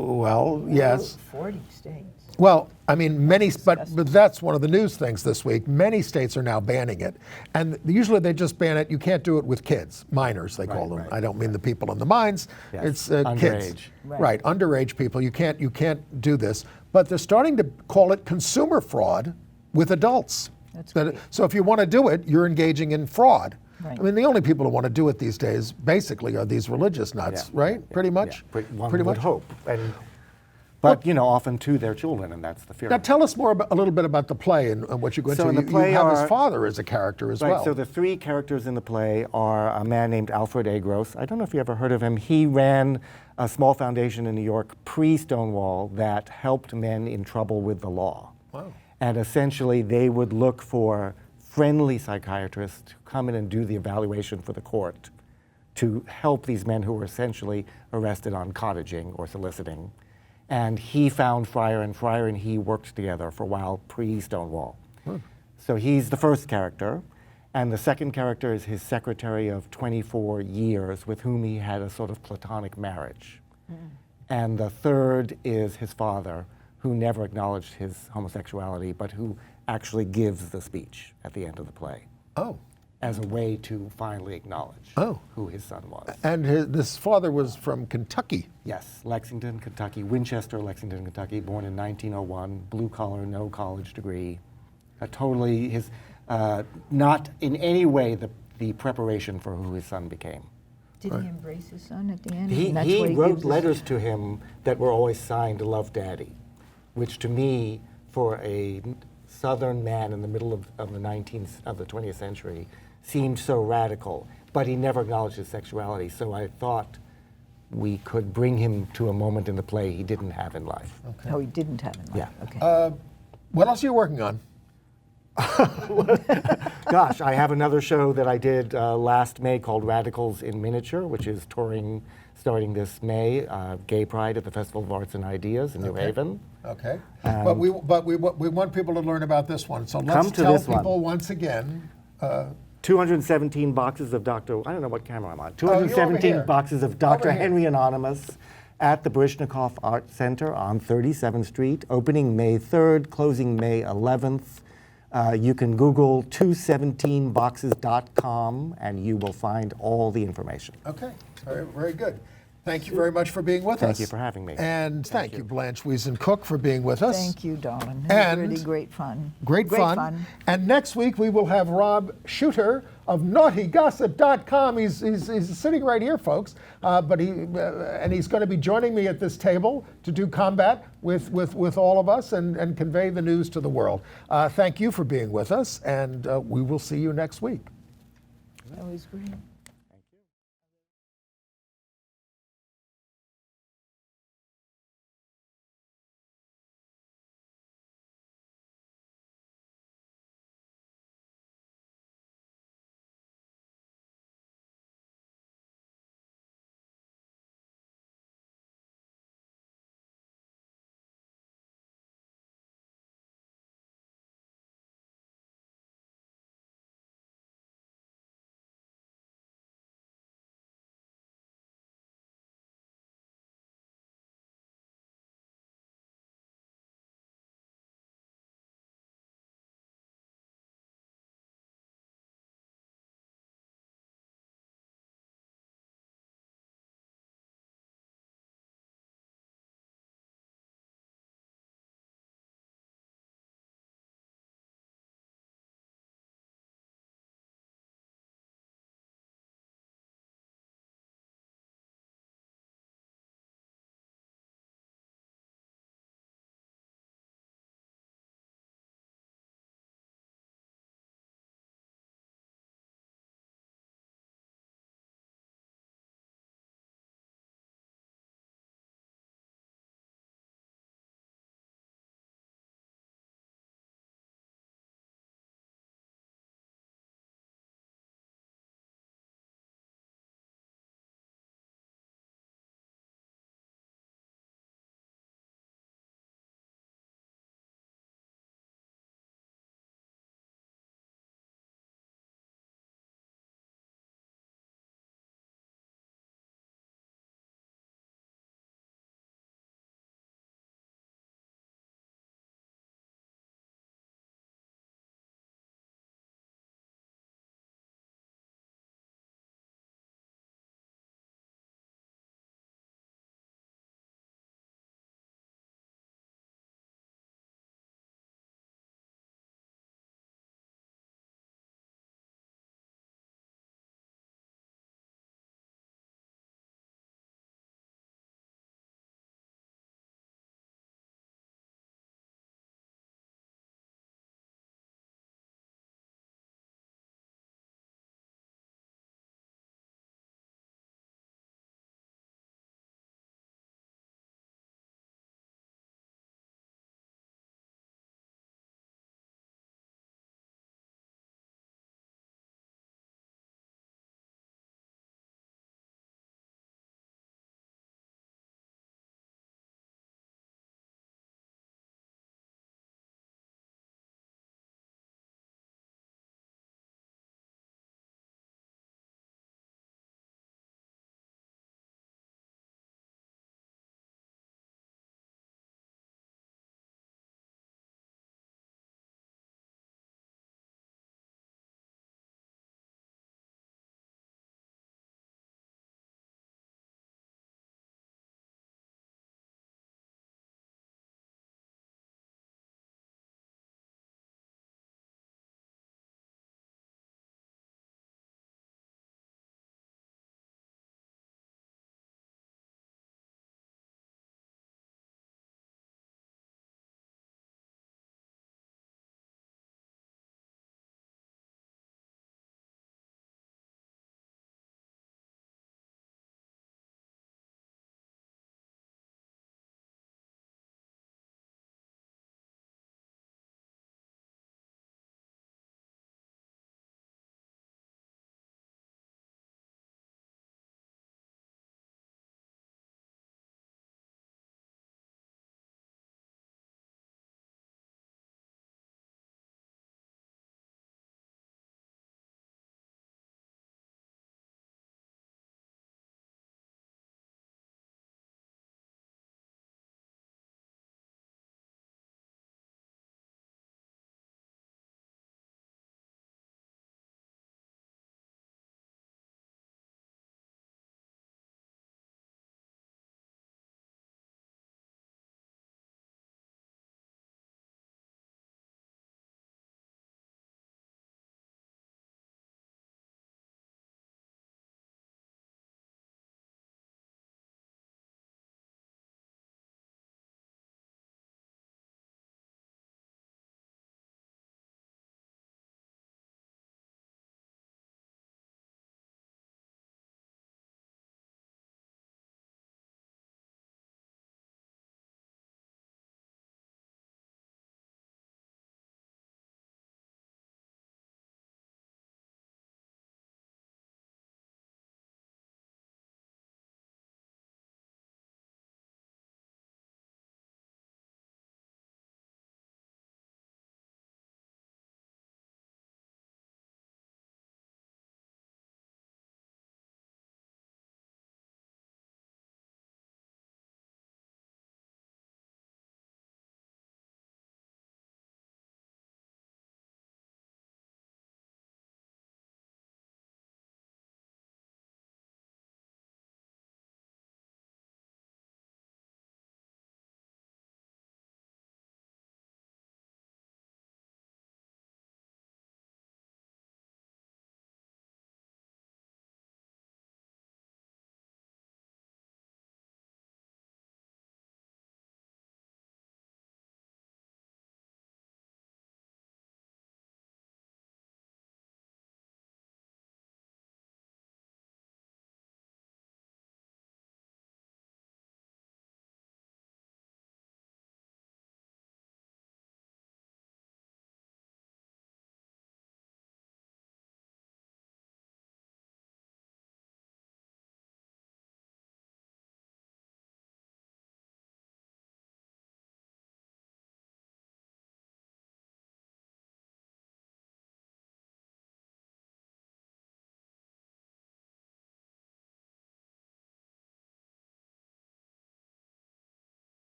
Well, yes. 40 states. Well, I mean, but that's one of the news things this week. Many states are now banning it. And usually they just ban it, you can't do it with kids, minors they call them. Right. I don't mean the people in the mines, Yes. it's Underage. kids. Right. Underage people, you can't do this. But they're starting to call it consumer fraud with adults. That's great. So if you want to do it, you're engaging in fraud. Right. I mean, the only people who want to do it these days basically are these religious nuts, Yeah. right? Pretty much? Yeah. One Pretty would much. hope. But, often to their children, and that's the fear. Now tell us more a little bit about the play and what you go So into. in the play you have are- his father as a character as Right, well. so the three characters in the play are a man named Alfred Agros. I don't know if you ever heard of him. He ran a small foundation in New York pre-Stonewall that helped men in trouble with the law. Wow. And essentially they would look for friendly psychiatrists to come in and do the evaluation for the court to help these men who were essentially arrested on cottaging or soliciting. And he found Fryer and he worked together for a while pre-Stonewall. So he's the first character. And the second character is his secretary of 24 years with whom he had a sort of platonic marriage. And the third is his father, who never acknowledged his homosexuality, but who actually gives the speech at the end of the play Oh. as a way to finally acknowledge who his son was. And this father was from Kentucky. Yes, Lexington, Kentucky, Winchester, Lexington, Kentucky, born in 1901, blue collar, no college degree. Totally not in any way the preparation for who his son became. Did he embrace his son at the end? He And that's what wrote gives us- letters to him that were always signed "Love Daddy," which to me, for a Southern man in the middle of the 20th century, seemed so radical. But he never acknowledged his sexuality, so I thought we could bring him to a moment in the play he didn't have in life. Oh, he didn't have it. Yeah. Okay. What else are you working on? Gosh, I have another show that I did last May called Radicals in Miniature, which is touring starting this May, Gay Pride at the Festival of Arts and Ideas in New Haven. Okay. But we want people to learn about this one. So let's Come to tell this one. people once again. 217 boxes of Dr. I don't know what camera I'm on. you're over 217 here. boxes of Dr. Over here. Henry Anonymous at the Baryshnikov Art Center on 37th Street, opening May 3rd, closing May 11th. You can Google 217boxes.com and you will find all the information. Okay. Very, very good. Thank you very much for being with us. Thank you for having me. And thank you, Blanche Wiesen Cook, for being with us. Thank you, darling. It And was really great fun. Great fun. And next week we will have Rob Shooter of naughtygossip.com. He's sitting right here, folks. But he's going to be joining me at this table to do combat with all of us and convey the news to the world. Thank you for being with us, and we will see you next week. That was great.